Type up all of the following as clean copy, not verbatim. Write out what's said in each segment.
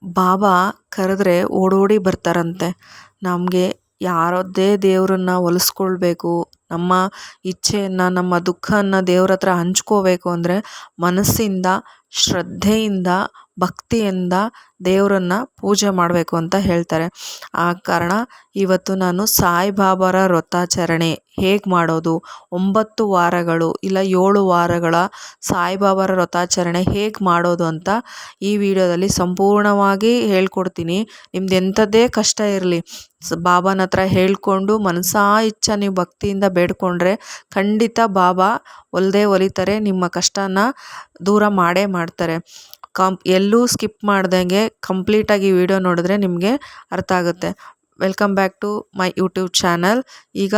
ಬಾಬಾ ಕರೆದ್ರೆ ಓಡೋಡಿ ಬರ್ತಾರಂತೆ. ನಮಗೆ ಯಾರದ್ದೇ ದೇವರನ್ನ ಒಲಿಸ್ಕೊಳ್ಬೇಕು, ನಮ್ಮ ಇಚ್ಛೆಯನ್ನು ನಮ್ಮ ದುಃಖವನ್ನು ದೇವ್ರ ಹತ್ರ ಹಂಚ್ಕೋಬೇಕು ಅಂದರೆ ಮನಸ್ಸಿಂದ ಶ್ರದ್ಧೆಯಿಂದ ಭಕ್ತಿಯಿಂದ ದೇವರನ್ನ ಪೂಜೆ ಮಾಡಬೇಕು ಅಂತ ಹೇಳ್ತಾರೆ. ಆ ಕಾರಣ ಇವತ್ತು ನಾನು ಸಾಯಿಬಾಬಾರ ವ್ರತಾಚರಣೆ ಹೇಗೆ ಮಾಡೋದು, 9 ವಾರಗಳು ಇಲ್ಲ 7 ವಾರಗಳ ಸಾಯಿಬಾಬಾರ ವ್ರತಾಚರಣೆ ಹೇಗೆ ಮಾಡೋದು ಅಂತ ಈ ವಿಡಿಯೋದಲ್ಲಿ ಸಂಪೂರ್ಣವಾಗಿ ಹೇಳ್ಕೊಡ್ತೀನಿ. ನಿಮ್ದು ಎಂಥದ್ದೇ ಕಷ್ಟ ಇರಲಿ, ಬಾಬಾನ ಹತ್ರ ಹೇಳ್ಕೊಂಡು ಮನಸಾ ಇಚ್ಛ ನೀವು ಭಕ್ತಿಯಿಂದ ಬೇಡ್ಕೊಂಡ್ರೆ ಖಂಡಿತ ಬಾಬಾ ಒಲಿತಾರೆ. ನಿಮ್ಮ ಕಷ್ಟನ ದೂರ ಮಾಡೇ ಮಾಡ್ತಾರೆ. ಎಲ್ಲೂ ಸ್ಕಿಪ್ ಮಾಡ್ದಂಗೆ ಕಂಪ್ಲೀಟಾಗಿ ಈ ವಿಡಿಯೋ ನೋಡಿದ್ರೆ ನಿಮಗೆ ಅರ್ಥ ಆಗುತ್ತೆ. Welcome back to my YouTube channel. ಈಗ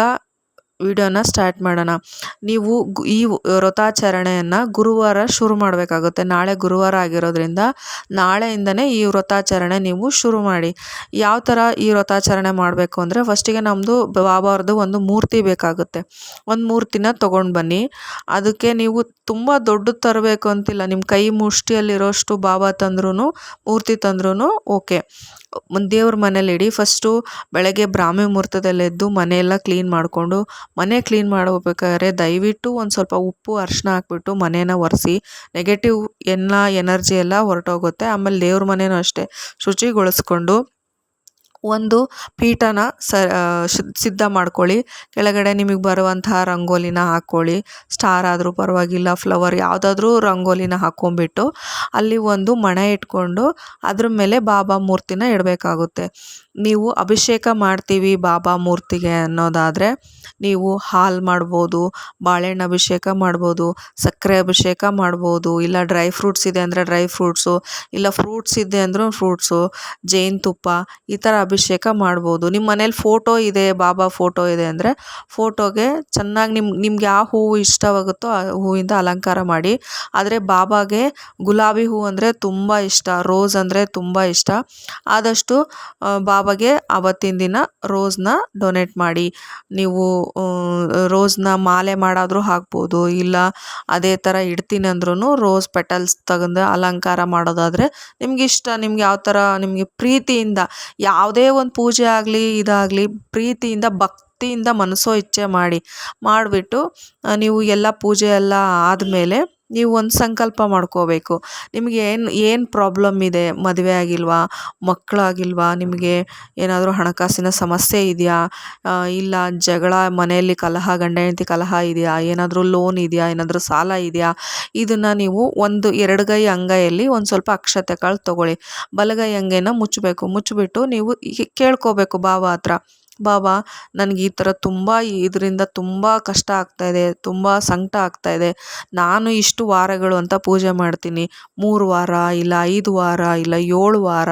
ವಿಡಿಯೋನ ಸ್ಟಾರ್ಟ್ ಮಾಡೋಣ. ನೀವು ಈ ವ್ರತಾಚರಣೆಯನ್ನು ಗುರುವಾರ ಶುರು ಮಾಡಬೇಕಾಗುತ್ತೆ. ನಾಳೆ ಗುರುವಾರ ಆಗಿರೋದ್ರಿಂದ ನಾಳೆಯಿಂದನೇ ಈ ವ್ರತಾಚರಣೆ ನೀವು ಶುರು ಮಾಡಿ. ಯಾವ ಥರ ಈ ವ್ರತಾಚರಣೆ ಮಾಡಬೇಕು ಅಂದರೆ ಫಸ್ಟಿಗೆ ನಮ್ಮದು ಬಾಬಾವ್ರದ್ದು ಒಂದು ಮೂರ್ತಿ ಬೇಕಾಗುತ್ತೆ. ಒಂದು ಮೂರ್ತಿನ ತೊಗೊಂಡು ಬನ್ನಿ. ಅದಕ್ಕೆ ನೀವು ತುಂಬ ದೊಡ್ಡದು ತರಬೇಕು ಅಂತಿಲ್ಲ, ನಿಮ್ಮ ಕೈ ಮುಷ್ಟಿಯಲ್ಲಿರೋಷ್ಟು ಬಾಬಾ ತಂದ್ರೂ ಮೂರ್ತಿ ತಂದ್ರೂ ಓಕೆ. ದೇವ್ರ ಮನೇಲಿ ಇಡಿ. ಫಸ್ಟು ಬೆಳಗ್ಗೆ ಬ್ರಾಹ್ಮಿ ಮುಹೂರ್ತದಲ್ಲೆದ್ದು ಮನೆಯೆಲ್ಲ ಕ್ಲೀನ್ ಮಾಡಿಕೊಂಡು, ಮನೆ ಕ್ಲೀನ್ ಮಾಡಬೇಕಾದ್ರೆ ದಯವಿಟ್ಟು ಒಂದು ಸ್ವಲ್ಪ ಉಪ್ಪು ಅರಿಶಿನ ಹಾಕ್ಬಿಟ್ಟು ಮನೇನ ಒರೆಸಿ. ನೆಗೆಟಿವ್ ಎನರ್ಜಿ ಎಲ್ಲ ಹೊರಟೋಗುತ್ತೆ. ಆಮೇಲೆ ದೇವ್ರ ಮನೇನೂ ಅಷ್ಟೇ ಶುಚಿಗೊಳಿಸ್ಕೊಂಡು ಒಂದು ಪೀಠನ ಸಿದ್ಧ ಮಾಡ್ಕೊಳ್ಳಿ. ಕೆಳಗಡೆ ನಿಮಗೆ ಬರುವಂತಹ ರಂಗೋಲಿನ ಹಾಕ್ಕೊಳ್ಳಿ. ಸ್ಟಾರ್ ಆದರೂ ಪರವಾಗಿಲ್ಲ, ಫ್ಲವರ್ ಯಾವುದಾದ್ರೂ ರಂಗೋಲಿನ ಹಾಕ್ಕೊಂಬಿಟ್ಟು ಅಲ್ಲಿ ಒಂದು ಮಣೆ ಇಟ್ಕೊಂಡು ಅದ್ರ ಮೇಲೆ ಬಾಬಾ ಮೂರ್ತಿನ ಇಡಬೇಕಾಗುತ್ತೆ. ನೀವು ಅಭಿಷೇಕ ಮಾಡ್ತೀವಿ ಬಾಬಾ ಮೂರ್ತಿಗೆ ಅನ್ನೋದಾದರೆ ನೀವು ಹಾಲು ಮಾಡ್ಬೋದು, ಬಾಳೆಹಣ್ಣು ಅಭಿಷೇಕ ಮಾಡ್ಬೋದು, ಸಕ್ಕರೆ ಅಭಿಷೇಕ ಮಾಡ್ಬೋದು, ಇಲ್ಲ ಡ್ರೈ ಫ್ರೂಟ್ಸ್ ಇದೆ ಅಂದರೆ ಡ್ರೈ ಫ್ರೂಟ್ಸು, ಇಲ್ಲ ಫ್ರೂಟ್ಸ್ ಇದೆ ಅಂದರೂ ಫ್ರೂಟ್ಸು, ಜೇನುತುಪ್ಪ ಈ ಥರ ಅಭಿಷೇಕ ಮಾಡ್ಬೋದು. ನಿಮ್ಮ ಮನೇಲಿ ಫೋಟೋ ಇದೆ, ಬಾಬಾ ಫೋಟೋ ಇದೆ ಅಂದರೆ ಫೋಟೋಗೆ ಚೆನ್ನಾಗಿ ನಿಮ್ಗೆ ಯಾವ ಹೂವು ಇಷ್ಟವಾಗುತ್ತೋ ಆ ಹೂವಿಂದ ಅಲಂಕಾರ ಮಾಡಿ. ಆದರೆ ಬಾಬಾಗೆ ಗುಲಾಬಿ ಹೂವು ಅಂದರೆ ತುಂಬ ಇಷ್ಟ, ರೋಸ್ ಅಂದರೆ ತುಂಬ ಇಷ್ಟ. ಆದಷ್ಟು ಬಾಬಾಗೆ ಆವತ್ತಿನ ದಿನ ರೋಸ್ನ ಡೊನೇಟ್ ಮಾಡಿ. ನೀವು ರೋಸ್ನ ಮಾಲೆ ಮಾಡಾದರೂ ಹಾಕ್ಬೋದು, ಇಲ್ಲ ಅದೇ ಥರ ಇಡ್ತೀನಿ ಅಂದ್ರೂ ರೋಸ್ ಪೆಟಲ್ಸ್ ತೆಗೆದು ಅಲಂಕಾರ ಮಾಡೋದಾದರೆ ನಿಮ್ಗೆ ಇಷ್ಟ. ನಿಮ್ಗೆ ಯಾವ ಥರ ನಿಮಗೆ ಪ್ರೀತಿಯಿಂದ ಯಾವುದೇ ಒಂದು ಪೂಜೆ ಆಗಲಿ ಇದಾಗಲಿ ಪ್ರೀತಿಯಿಂದ ಭಕ್ತಿಯಿಂದ ಮನಸೋ ಇಚ್ಛೆ ಮಾಡಿಬಿಟ್ಟು ನೀವು ಎಲ್ಲ ಪೂಜೆ ಎಲ್ಲ ಆದಮೇಲೆ ನೀವು ಒಂದು ಸಂಕಲ್ಪ ಮಾಡ್ಕೋಬೇಕು. ನಿಮಗೆ ಏನು ಪ್ರಾಬ್ಲಮ್ ಇದೆ, ಮದುವೆ ಆಗಿಲ್ವಾ, ಮಕ್ಕಳಾಗಿಲ್ವಾ, ನಿಮಗೆ ಏನಾದರೂ ಹಣಕಾಸಿನ ಸಮಸ್ಯೆ ಇದೆಯಾ, ಇಲ್ಲ ಜಗಳ ಮನೆಯಲ್ಲಿ ಕಲಹ, ಗಂಡ ಹೆಂಡತಿ ಕಲಹ ಇದೆಯಾ, ಏನಾದರೂ ಲೋನ್ ಇದೆಯಾ, ಏನಾದರೂ ಸಾಲ ಇದೆಯಾ, ಇದನ್ನು ನೀವು ಒಂದು ಎಡಗೈ ಅಂಗೈಯಲ್ಲಿ ಒಂದು ಸ್ವಲ್ಪ ಅಕ್ಷತೆ ಕಾಳು ತೊಗೊಳ್ಳಿ. ಬಲಗೈ ಅಂಗೈನ ಮುಚ್ಚಿಬಿಟ್ಟು ನೀವು ಕೇಳ್ಕೋಬೇಕು ಬಾಬಾ ಹತ್ರ. ಬಾಬಾ, ನನಗೆ ಈ ಥರ ಇದರಿಂದ ತುಂಬ ಕಷ್ಟ ಆಗ್ತಾಯಿದೆ, ತುಂಬ ಸಂಕಟ ಆಗ್ತಾಯಿದೆ. ನಾನು ಇಷ್ಟು ವಾರಗಳು ಅಂತ ಪೂಜೆ ಮಾಡ್ತೀನಿ, 3 ವಾರ ಇಲ್ಲ 5 ವಾರ ಇಲ್ಲ 7 ವಾರ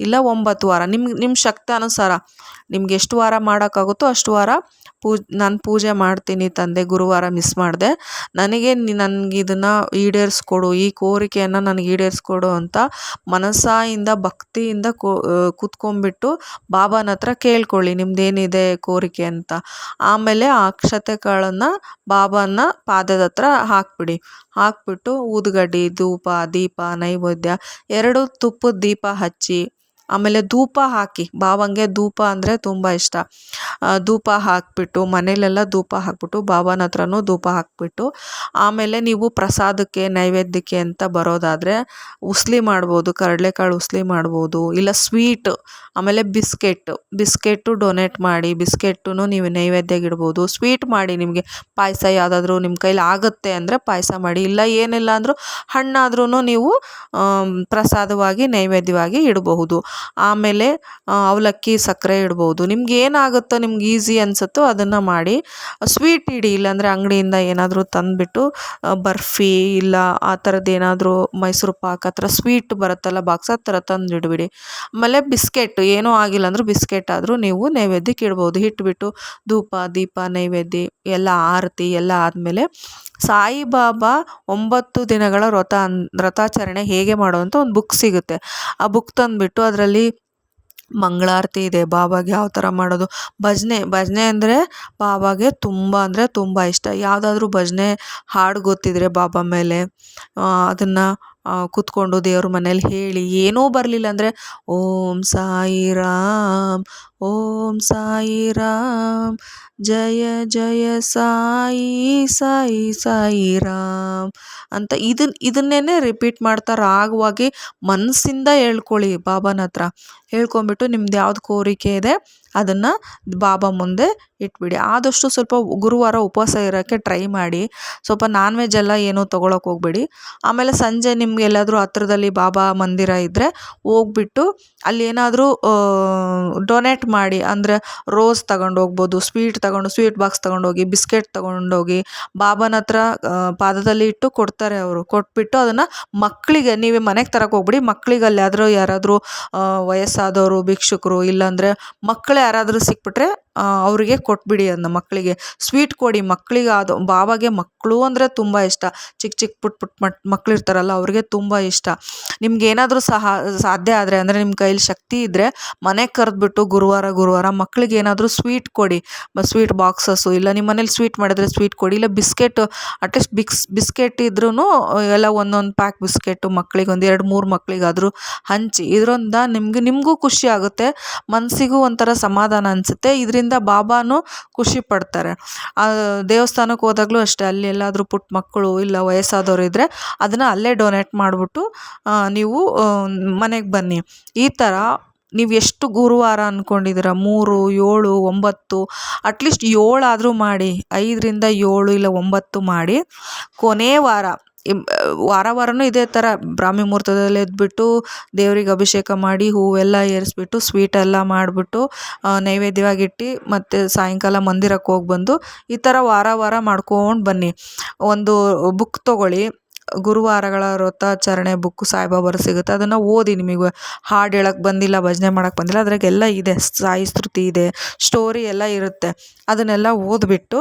ಇಲ್ಲ 9 ವಾರ, ನಿಮ್ಮ ಶಕ್ತಿ ಅನುಸಾರ ನಿಮ್ಗೆ ಎಷ್ಟು ವಾರ ಮಾಡೋಕ್ಕಾಗುತ್ತೋ ಅಷ್ಟು ವಾರ ನಾನು ಪೂಜೆ ಮಾಡ್ತೀನಿ ತಂದೆ. ಗುರುವಾರ ಮಿಸ್ ಮಾಡಿದೆ, ನನಗೆ ಇದನ್ನು ಈಡೇರಿಸ್ಕೊಡು, ಈ ಕೋರಿಕೆಯನ್ನು ನನಗೆ ಈಡೇರಿಸ್ಕೊಡು ಅಂತ ಮನಸ್ಸಾಯಿಂದ ಭಕ್ತಿಯಿಂದ ಕೂತ್ಕೊಂಡ್ಬಿಟ್ಟು ಬಾಬಾನ ಹತ್ರ ಕೇಳ್ಕೊಳ್ಳಿ ನಿಮ್ದೇನಿದೆ ಕೋರಿಕೆ ಅಂತ. ಆಮೇಲೆ ಆ ಅಕ್ಷತೆ ಕಾಳನ್ನು ಬಾಬಾನ ಪಾದದ ಹತ್ರ ಹಾಕ್ಬಿಟ್ಟು ಊದುಗಡ್ಡಿ, ಧೂಪ, ದೀಪ, ನೈವೇದ್ಯ 2 ತುಪ್ಪದ ದೀಪ ಹಚ್ಚಿ, ಆಮೇಲೆ ಧೂಪ ಹಾಕಿ. ಬಾಬಂಗೆ ಧೂಪ ಅಂದರೆ ತುಂಬ ಇಷ್ಟ. ಧೂಪ ಹಾಕಿಬಿಟ್ಟು ಮನೇಲೆಲ್ಲ ಧೂಪ ಹಾಕ್ಬಿಟ್ಟು ಬಾಬಾನ ಹತ್ರನೂ ಧೂಪ ಹಾಕ್ಬಿಟ್ಟು ಆಮೇಲೆ ನೀವು ಪ್ರಸಾದಕ್ಕೆ ನೈವೇದ್ಯಕ್ಕೆ ಅಂತ ಬರೋದಾದರೆ ಉಸ್ಲಿ ಮಾಡ್ಬೋದು, ಕಡಲೆಕಾಳು ಉಸ್ಲಿ ಮಾಡ್ಬೋದು, ಇಲ್ಲ ಸ್ವೀಟ್, ಆಮೇಲೆ ಬಿಸ್ಕೆಟ್ಟು ಡೊನೇಟ್ ಮಾಡಿ. ಬಿಸ್ಕೆಟ್ಟನ್ನು ನೀವು ನೈವೇದ್ಯಕ್ಕೆ ಇಡ್ಬೋದು. ಸ್ವೀಟ್ ಮಾಡಿ, ನಿಮಗೆ ಪಾಯಸ ಯಾವುದಾದ್ರೂ ನಿಮ್ಮ ಕೈಲಿ ಆಗುತ್ತೆ ಅಂದರೆ ಪಾಯಸ ಮಾಡಿ, ಇಲ್ಲ ಏನಿಲ್ಲ ಅಂದರೂ ಹಣ್ಣಾದ್ರೂ ನೀವು ಪ್ರಸಾದವಾಗಿ ನೈವೇದ್ಯವಾಗಿ ಇಡಬಹುದು. ಆಮೇಲೆ ಅವಲಕ್ಕಿ ಸಕ್ಕರೆ ಇಡ್ಬೋದು. ನಿಮ್ಗೆ ಏನಾಗುತ್ತೋ, ನಿಮ್ಗೆ ಈಸಿ ಅನಿಸುತ್ತೋ ಅದನ್ನು ಮಾಡಿ. ಸ್ವೀಟ್ ಇಡಿ, ಇಲ್ಲಾಂದರೆ ಅಂಗಡಿಯಿಂದ ಏನಾದರೂ ತಂದುಬಿಟ್ಟು ಬರ್ಫಿ ಇಲ್ಲ ಆ ಥರದ್ದು ಏನಾದರೂ ಮೈಸೂರು ಪಾಕ್ ಆ ಥರ ಸ್ವೀಟ್ ಬರುತ್ತಲ್ಲ ಬಾಕ್ಸ್, ಆ ಥರ ತಂದು ಇಡ್ಬಿಡಿ. ಆಮೇಲೆ ಬಿಸ್ಕೆಟ್ ಏನೂ ಆಗಿಲ್ಲ ಅಂದರೂ ಬಿಸ್ಕೆಟ್ ಆದರೂ ನೀವು ನೈವೇದ್ಯಕ್ಕೆ ಇಡ್ಬೋದು. ಇಟ್ಬಿಟ್ಟು ಧೂಪ, ದೀಪ, ನೈವೇದ್ಯ ಎಲ್ಲ ಆರತಿ ಎಲ್ಲ ಆದಮೇಲೆ ಸಾಯಿಬಾಬಾ 9 ದಿನಗಳ ವ್ರತಾಚರಣೆ ಹೇಗೆ ಮಾಡೋವಂಥ ಒಂದು ಬುಕ್ ಸಿಗುತ್ತೆ. ಆ ಬುಕ್ ತಂದುಬಿಟ್ಟು ಅದರಲ್ಲಿ ಮಂಗಳಾರತಿ ಇದೆ, ಬಾಬಾಗೆ ಯಾವ ಥರ ಮಾಡೋದು, ಭಜನೆ ಅಂದರೆ ಬಾಬಾಗೆ ತುಂಬ ಅಂದರೆ ತುಂಬ ಇಷ್ಟ. ಯಾವುದಾದ್ರೂ ಭಜನೆ ಹಾಡು ಗೊತ್ತಿದ್ರೆ ಬಾಬಾ ಮೇಲೆ ಅದನ್ನು ಕೂತ್ಕೊಂಡು ದೇವ್ರ ಮನೇಲಿ ಹೇಳಿ ಏನೂ ಬರಲಿಲ್ಲ ಅಂದರೆ ಓಂ ಸಾಯಿರಾಮ್, ಓಂ ಸಾಯಿರಾಮ್, ಜಯ ಜಯ ಸಾಯಿ ಸಾಯಿ ಸಾಯಿರಾಮ್ ಅಂತ ಇದನ್ನೇ ರಿಪೀಟ್ ಮಾಡ್ತಾ ರಾಗವಾಗಿ ಮನಸ್ಸಿಂದ ಹೇಳ್ಕೊಳ್ಳಿ ಬಾಬಾನ ಹತ್ರ. ಹೇಳ್ಕೊಂಬಿಟ್ಟು ನಿಮ್ದು ಯಾವ್ದು ಕೋರಿಕೆ ಇದೆ ಅದನ್ನು ಬಾಬಾ ಮುಂದೆ ಇಟ್ಬಿಡಿ. ಆದಷ್ಟು ಸ್ವಲ್ಪ ಗುರುವಾರ ಉಪವಾಸ ಇರೋಕ್ಕೆ ಟ್ರೈ ಮಾಡಿ. ಸ್ವಲ್ಪ ನಾನ್ ವೆಜ್ ಎಲ್ಲ ಏನೂ ತೊಗೊಳಕ್ಕೆ ಹೋಗಬೇಡಿ. ಆಮೇಲೆ ಸಂಜೆ ನಿಮ್ಗೆ ಎಲ್ಲಾದರೂ ಹತ್ರದಲ್ಲಿ ಬಾಬಾ ಮಂದಿರ ಇದ್ದರೆ ಹೋಗ್ಬಿಟ್ಟು ಅಲ್ಲಿ ಏನಾದರೂ ಡೊನೇಟ್ ಮಾಡಿ. ಅಂದರೆ ರೋಸ್ ತಗೊಂಡೋಗ್ಬೋದು, ಸ್ವೀಟ್ ಬಾಕ್ಸ್ ತೊಗೊಂಡೋಗಿ, ಬಿಸ್ಕೆಟ್ ತೊಗೊಂಡೋಗಿ ಬಾಬಾನ ಹತ್ರ ಪಾದದಲ್ಲಿ ಇಟ್ಟು ಕೊಡ್ತಾರೆ ಅವರು. ಕೊಟ್ಬಿಟ್ಟು ಅದನ್ನು ಮಕ್ಕಳಿಗೆ ನೀವೇ ಮನೆಗೆ ತರಕ್ಕೆ ಹೋಗ್ಬಿಡಿ. ಮಕ್ಕಳಿಗೆ ಅಲ್ಲಿ ಯಾರಾದರೂ ವಯಸ್ಸಾದವರು, ಭಿಕ್ಷುಕರು, ಇಲ್ಲಾಂದರೆ ಮಕ್ಕಳು ಯಾರಾದರೂ ಸಿಕ್ಬಿಟ್ರೆ ಅವರಿಗೆ ಕೊಟ್ಬಿಡಿ. ಅದನ್ನ ಮಕ್ಕಳಿಗೆ ಸ್ವೀಟ್ ಕೊಡಿ. ಮಕ್ಕಳಿಗೆ ಅದು ಬಾಬಾಗೆ ಮಕ್ಕಳು ಅಂದರೆ ತುಂಬ ಇಷ್ಟ. ಚಿಕ್ಕ ಪುಟ್ ಮಕ್ಳು ಇರ್ತಾರಲ್ಲ ಅವ್ರಿಗೆ ತುಂಬ ಇಷ್ಟ. ನಿಮ್ಗೇನಾದರೂ ಸಾಧ್ಯ ಆದರೆ ಅಂದರೆ ನಿಮ್ಮ ಕೈಲಿ ಶಕ್ತಿ ಇದ್ದರೆ ಮನೆಗೆ ಕರೆದ್ಬಿಟ್ಟು ಗುರುವಾರ ಮಕ್ಕಳಿಗೆ ಏನಾದರೂ ಸ್ವೀಟ್ ಕೊಡಿ. ಸ್ವೀಟ್ ಬಾಕ್ಸಸ್ಸು, ಇಲ್ಲ ನಿಮ್ಮ ಮನೇಲಿ ಸ್ವೀಟ್ ಮಾಡಿದ್ರೆ ಸ್ವೀಟ್ ಕೊಡಿ. ಇಲ್ಲ ಬಿಸ್ಕೆಟ್, ಅಟ್ಲೀಸ್ಟ್ ಬಿಸ್ಕೆಟ್ ಇದ್ರೂ ಎಲ್ಲ ಒಂದೊಂದು ಪ್ಯಾಕ್ ಬಿಸ್ಕೆಟು ಮಕ್ಕಳಿಗೆ ಒಂದು 2-3 ಮಕ್ಕಳಿಗಾದರೂ ಹಂಚಿ. ಇದರಿಂದ ನಿಮಗೂ ಖುಷಿ ಆಗುತ್ತೆ, ಮನಸ್ಸಿಗೂ ಒಂಥರ ಸಮಾಧಾನ ಅನಿಸುತ್ತೆ. ಇದರಿಂದ ಬಾಬಾನೂ ಖುಷಿ ಪಡ್ತಾರೆ. ದೇವಸ್ಥಾನಕ್ಕೆ ಹೋದಾಗಲೂ ಅಷ್ಟೇ, ಅಲ್ಲಿ ಎಲ್ಲಾದರೂ ಪುಟ್ಟ ಮಕ್ಕಳು ಇಲ್ಲ ವಯಸ್ಸಾದವರು ಇದ್ದರೆ ಅದನ್ನು ಅಲ್ಲೇ ಡೊನೇಟ್ ಮಾಡಿಬಿಟ್ಟು ನೀವು ಮನೆಗೆ ಬನ್ನಿ. ಈ ಥರ ನೀವು ಎಷ್ಟು ಗುರುವಾರ ಅಂದ್ಕೊಂಡಿದ್ದೀರ, 3, 7, 9, ಅಟ್ಲೀಸ್ಟ್ 7 ಆದರೂ ಮಾಡಿ. 5ರಿಂದ 7 ಇಲ್ಲ 9 ಮಾಡಿ. ಕೊನೆ ವಾರನೂ ಇದೇ ಥರ ಬ್ರಾಹ್ಮಿ ಮುಹೂರ್ತದಲ್ಲಿ ಎದ್ಬಿಟ್ಟು ದೇವ್ರಿಗೆ ಅಭಿಷೇಕ ಮಾಡಿ, ಹೂವೆಲ್ಲ ಏರಿಸ್ಬಿಟ್ಟು, ಸ್ವೀಟೆಲ್ಲ ಮಾಡಿಬಿಟ್ಟು ನೈವೇದ್ಯವಾಗಿಟ್ಟು ಮತ್ತು ಸಾಯಂಕಾಲ ಮಂದಿರಕ್ಕೆ ಹೋಗಿ ಬಂದು ಈ ಥರ ವಾರ ಮಾಡ್ಕೊಂಡು ಬನ್ನಿ. ಒಂದು ಬುಕ್ ತೊಗೊಳ್ಳಿ, ಗುರುವಾರಗಳ ವ್ರತಾಚರಣೆ ಬುಕ್ಕು ಸಾಯಿಬಾಬಾರು ಸಿಗುತ್ತೆ. ಅದನ್ನು ಓದಿ. ನಿಮಗೆ ಹಾಡು ಹೇಳಕ್ಕೆ ಬಂದಿಲ್ಲ, ಭಜನೆ ಮಾಡೋಕ್ಕೆ ಬಂದಿಲ್ಲ, ಅದ್ರಾಗೆಲ್ಲ ಇದೆ, ಸಾಯಿ ಸ್ತುತಿ ಇದೆ, ಸ್ಟೋರಿ ಎಲ್ಲ ಇರುತ್ತೆ. ಅದನ್ನೆಲ್ಲ ಓದ್ಬಿಟ್ಟು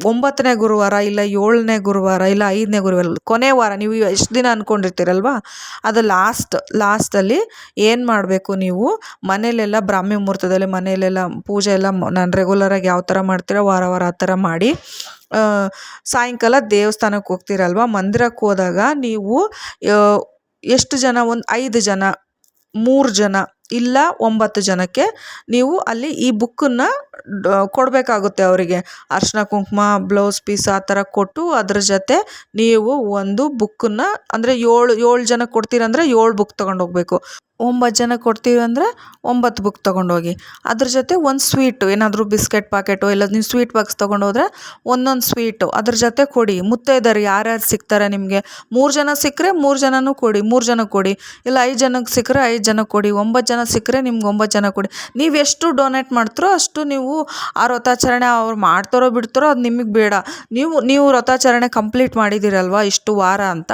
9ನೇ ಗುರುವಾರ ಇಲ್ಲ 7ನೇ ಗುರುವಾರ ಇಲ್ಲ 5ನೇ ಗುರುವಾರ, ಕೊನೆ ವಾರ ನೀವು ಎಷ್ಟು ದಿನ ಅಂದ್ಕೊಂಡಿರ್ತೀರಲ್ವ ಅದು ಲಾಸ್ಟಲ್ಲಿ ಏನು ಮಾಡಬೇಕು, ನೀವು ಮನೇಲೆಲ್ಲ ಬ್ರಾಹ್ಮಿ ಮುಹೂರ್ತದಲ್ಲಿ ಮನೆಯಲ್ಲೆಲ್ಲ ಪೂಜೆ ಎಲ್ಲ ನಾನು ರೆಗ್ಯುಲರಾಗಿ ಯಾವ ಥರ ಮಾಡ್ತೀರೋ ವಾರ ಆ ಥರ ಮಾಡಿ ಸಾಯಂಕಾಲ ದೇವಸ್ಥಾನಕ್ಕೆ ಹೋಗ್ತೀರಲ್ವ, ಮಂದಿರಕ್ಕೆ ಹೋದಾಗ ನೀವು ಎಷ್ಟು ಜನ, ಒಂದು 5 ಜನ, 3 ಜನ ಇಲ್ಲ 9 ಜನಕ್ಕೆ ನೀವು ಅಲ್ಲಿ ಈ ಬುಕ್ಕನ್ನು ಕೊಡಬೇಕಾಗುತ್ತೆ. ಅವರಿಗೆ ಅರಿಶಿನ ಕುಂಕುಮ, ಬ್ಲೌಸ್ ಪೀಸ್ ಆ ಥರ ಕೊಟ್ಟು ಅದ್ರ ಜೊತೆ ನೀವು ಒಂದು ಬುಕ್ಕನ್ನು, ಅಂದರೆ 7 ಜನಕ್ಕೆ ಕೊಡ್ತೀರಂದರೆ 7 ಬುಕ್ ತೊಗೊಂಡೋಗ್ಬೇಕು. 9 ಜನಕ್ಕೆ ಕೊಡ್ತೀವಿ ಅಂದರೆ 9 ಬುಕ್ ತೊಗೊಂಡೋಗಿ. ಅದ್ರ ಜೊತೆ ಒಂದು ಸ್ವೀಟು, ಏನಾದರೂ ಬಿಸ್ಕೆಟ್ ಪ್ಯಾಕೆಟು ಇಲ್ಲ ನೀವು ಸ್ವೀಟ್ ಬಾಕ್ಸ್ ತೊಗೊಂಡೋದ್ರೆ ಒಂದೊಂದು ಸ್ವೀಟು ಅದ್ರ ಜೊತೆ ಕೊಡಿ. ಮುತ್ತೈದೆಯರು ಯಾರ್ಯಾರು ಸಿಗ್ತಾರೆ ನಿಮಗೆ, 3 ಜನ ಸಿಕ್ಕರೆ 3 ಜನನೂ ಕೊಡಿ, 3 ಜನಕ್ಕೆ ಕೊಡಿ. ಇಲ್ಲ 5 ಜನಕ್ಕೆ ಸಿಕ್ಕರೆ 5 ಜನಕ್ಕೆ ಕೊಡಿ. 9 ಜನ ಸಿಕ್ಕರೆ ನಿಮ್ಗೆ 9 ಜನ ಕೊಡಿ. ನೀವು ಎಷ್ಟು ಡೊನೇಟ್ ಮಾಡ್ತೀರೋ ಅಷ್ಟು ನೀವು ಆ ವ್ರತಾಚರಣೆ ಅವ್ರು ಮಾಡ್ತಾರೋ ಬಿಡ್ತಾರೋ ಅದು ನಿಮಗೆ ಬೇಡ. ನೀವು ವ್ರತಾಚರಣೆ ಕಂಪ್ಲೀಟ್ ಮಾಡಿದ್ದೀರಲ್ವ ಇಷ್ಟು ವಾರ ಅಂತ,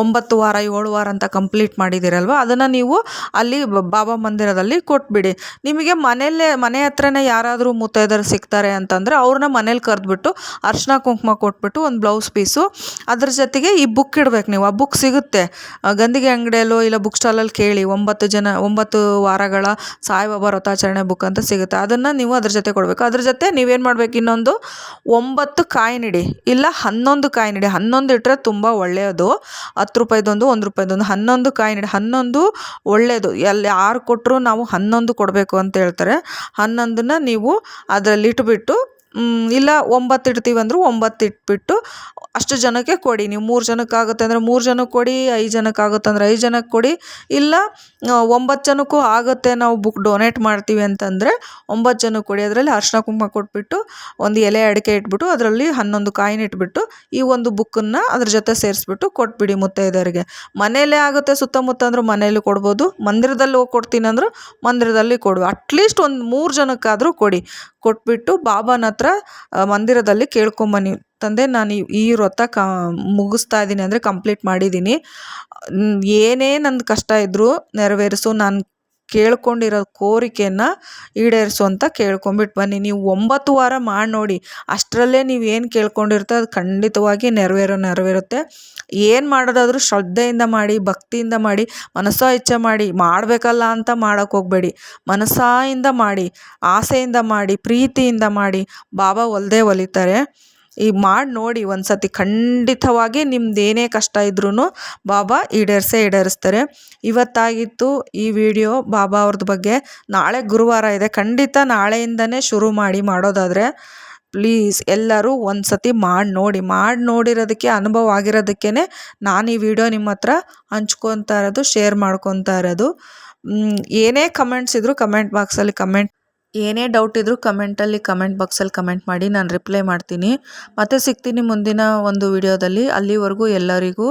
9 ವಾರ 7 ವಾರ ಅಂತ ಕಂಪ್ಲೀಟ್ ಮಾಡಿದ್ದೀರಲ್ವ, ಅದನ್ನು ನೀವು ಅಲ್ಲಿ ಬಾಬಾ ಮಂದಿರದಲ್ಲಿ ಕೊಟ್ಬಿಡಿ. ನಿಮಗೆ ಮನೆ ಹತ್ರನೇ ಯಾರಾದರೂ ಮುತ್ತೈದೆಯರು ಸಿಗ್ತಾರೆ ಅಂತಂದರೆ ಅವ್ರನ್ನ ಮನೇಲಿ ಕರೆದ್ಬಿಟ್ಟು ಅರಿಶಿನ ಕುಂಕುಮ ಕೊಟ್ಬಿಟ್ಟು ಒಂದು ಬ್ಲೌಸ್ ಪೀಸು ಅದ್ರ ಜೊತೆಗೆ ಈ ಬುಕ್ ಇಡ್ಬೇಕು. ನೀವು ಆ ಬುಕ್ ಸಿಗುತ್ತೆ ಗಂದಿಗೆ ಅಂಗಡಿಯಲ್ಲೋ ಇಲ್ಲ ಬುಕ್ ಸ್ಟಾಲಲ್ಲಿ ಕೇಳಿ, 9 ವಾರಗಳ ಸಾಯಿಬಾಬಾ ವ್ರತಾಚರಣೆ ಬುಕ್ ಅಂತ ಸಿಗುತ್ತೆ. ಅದನ್ನು ನೀವು ಅದ್ರ ಜೊತೆ ಕೊಡಬೇಕು. ಅದ್ರ ಜೊತೆ ನೀವೇನು ಮಾಡಬೇಕು, ಇನ್ನೊಂದು 9 ಕಾಯಿನಿಡಿ ಇಲ್ಲ 11 ಕಾಯಿನಿಡಿ. 11 ಇಟ್ಟರೆ ತುಂಬ ಒಳ್ಳೆಯದು. 10 ರೂಪಾಯಿದೊಂದು, 1 ರೂಪಾಯಿದೊಂದು, 11 ಕಾಯಿನಿಡಿ. 11 ಒಳ್ಳೆಯದು. ಯಾರು ಕೊಟ್ಟರು ನಾವು 11 ಕೊಡಬೇಕು ಅಂತ ಹೇಳ್ತಾರೆ. 11ನ್ನ ನೀವು ಅದರಲ್ಲಿ ಇಟ್ಬಿಟ್ಟು, ಇಲ್ಲ 9 ಇಡ್ತೀವಂದ್ರೂ 9 ಇಟ್ಬಿಟ್ಟು ಅಷ್ಟು ಜನಕ್ಕೆ ಕೊಡಿ. ನೀವು 3 ಜನಕ್ಕಾಗುತ್ತೆ ಅಂದರೆ 3 ಜನಕ್ಕೆ ಕೊಡಿ, 5 ಜನಕ್ಕಾಗುತ್ತೆ ಅಂದರೆ 5 ಜನಕ್ಕೆ ಕೊಡಿ. ಇಲ್ಲ 9 ಜನಕ್ಕೂ ಆಗುತ್ತೆ ನಾವು ಬುಕ್ ಡೊನೇಟ್ ಮಾಡ್ತೀವಿ ಅಂತಂದರೆ 9 ಜನಕ್ಕೆ ಕೊಡಿ. ಅದರಲ್ಲಿ ಅರಿಶಿನ ಕುಂಕುಮ ಕೊಟ್ಬಿಟ್ಟು ಒಂದು ಎಲೆ ಅಡಿಕೆ ಇಟ್ಬಿಟ್ಟು ಅದರಲ್ಲಿ 11 ಕಾಯಿನ ಇಟ್ಬಿಟ್ಟು ಈ ಒಂದು ಬುಕ್ಕನ್ನು ಅದ್ರ ಜೊತೆ ಸೇರಿಸ್ಬಿಟ್ಟು ಕೊಟ್ಬಿಡಿ ಮುತ್ತೈದೆಯರಿಗೆ. ಮನೆಯಲ್ಲೇ ಆಗುತ್ತೆ ಸುತ್ತಮುತ್ತ ಅಂದ್ರೆ ಮನೇಲಿ ಕೊಡ್ಬೋದು. ಮಂದಿರದಲ್ಲಿ ಹೋಗಿ ಕೊಡ್ತೀನಿ ಅಂದ್ರೆ ಮಂದಿರದಲ್ಲಿ ಕೊಡು. ಅಟ್ಲೀಸ್ಟ್ ಒಂದು 3 ಜನಕ್ಕಾದರೂ ಕೊಡಿ. ಕೊಟ್ಬಿಟ್ಟು ಬಾಬಾನ ಹತ್ರ ಮಂದಿರದಲ್ಲಿ ಕೇಳ್ಕೊಂಬನ್ನಿ, ತಂದೆ ನಾನು ಈ ವ್ರತ ಮುಗಿಸ್ತಾ ಇದ್ದೀನಿ ಅಂದರೆ ಕಂಪ್ಲೀಟ್ ಮಾಡಿದ್ದೀನಿ, ಏನೇ ನಂದು ಕಷ್ಟ ಇದ್ದರೂ ನೆರವೇರಿಸು, ನಾನು ಕೇಳ್ಕೊಂಡಿರೋ ಕೋರಿಕೆಯನ್ನು ಈಡೇರಿಸು ಅಂತ ಕೇಳ್ಕೊಂಬಿಟ್ಟು ಬನ್ನಿ. ನೀವು 9 ವಾರ ಮಾಡಿ ನೋಡಿ, ಅಷ್ಟರಲ್ಲೇ ನೀವು ಏನು ಕೇಳ್ಕೊಂಡಿರ್ತೀರೋ ಅದು ಖಂಡಿತವಾಗಿ ನೆರವೇರುತ್ತೆ. ಏನು ಮಾಡೋದಾದರೂ ಶ್ರದ್ಧೆಯಿಂದ ಮಾಡಿ, ಭಕ್ತಿಯಿಂದ ಮಾಡಿ, ಮನಸ್ಸೋ ಇಚ್ಛೆ ಮಾಡಿ. ಮಾಡಬೇಕಲ್ಲ ಅಂತ ಮಾಡೋಕ್ಕೆ ಹೋಗಬೇಡಿ. ಮನಸ್ಸಾಯಿಂದ ಮಾಡಿ, ಆಸೆಯಿಂದ ಮಾಡಿ, ಪ್ರೀತಿಯಿಂದ ಮಾಡಿ. ಬಾಬಾ ಒಲಿತಾರೆ. ಈ ಮಾಡಿ ನೋಡಿ ಒಂದು ಸತಿ, ಖಂಡಿತವಾಗಿ ನಿಮ್ದು ಏನೇ ಕಷ್ಟ ಇದ್ರೂ ಬಾಬಾ ಈಡೇರಿಸ್ತಾರೆ. ಇವತ್ತಾಗಿತ್ತು ಈ ವಿಡಿಯೋ ಬಾಬಾ ಅವ್ರದ್ದು ಬಗ್ಗೆ. ನಾಳೆ ಗುರುವಾರ ಇದೆ, ಖಂಡಿತ ನಾಳೆಯಿಂದನೇ ಶುರು ಮಾಡೋದಾದರೆ ಪ್ಲೀಸ್ ಎಲ್ಲರೂ ಒಂದು ಸತಿ ಮಾಡಿ ನೋಡಿರೋದಕ್ಕೆ, ಅನುಭವ ಆಗಿರೋದಕ್ಕೇ ನಾನು ಈ ವಿಡಿಯೋ ನಿಮ್ಮ ಹತ್ರ ಹಂಚ್ಕೊತಾ ಇರೋದು, ಶೇರ್ ಮಾಡ್ಕೊತಾ ಇರೋದು. ಏನೇ ಕಮೆಂಟ್ಸ್ ಇದ್ದರೂ ಕಮೆಂಟ್ ಬಾಕ್ಸಲ್ಲಿ ಏನೇ ಡೌಟ್ ಇದ್ದರೂ ಕಮೆಂಟ್ ಬಾಕ್ಸಲ್ಲಿ ಕಮೆಂಟ್ ಮಾಡಿ, ನಾನು ರಿಪ್ಲೈ ಮಾಡ್ತೀನಿ. ಮತ್ತೆ ಸಿಗ್ತೀನಿ ಮುಂದಿನ ಒಂದು ವಿಡಿಯೋದಲ್ಲಿ. ಅಲ್ಲಿವರೆಗೂ ಎಲ್ಲರಿಗೂ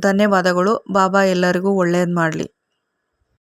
ಧನ್ಯವಾದಗಳು. ಬಾಬಾ ಎಲ್ಲರಿಗೂ ಒಳ್ಳೇದು ಮಾಡಲಿ.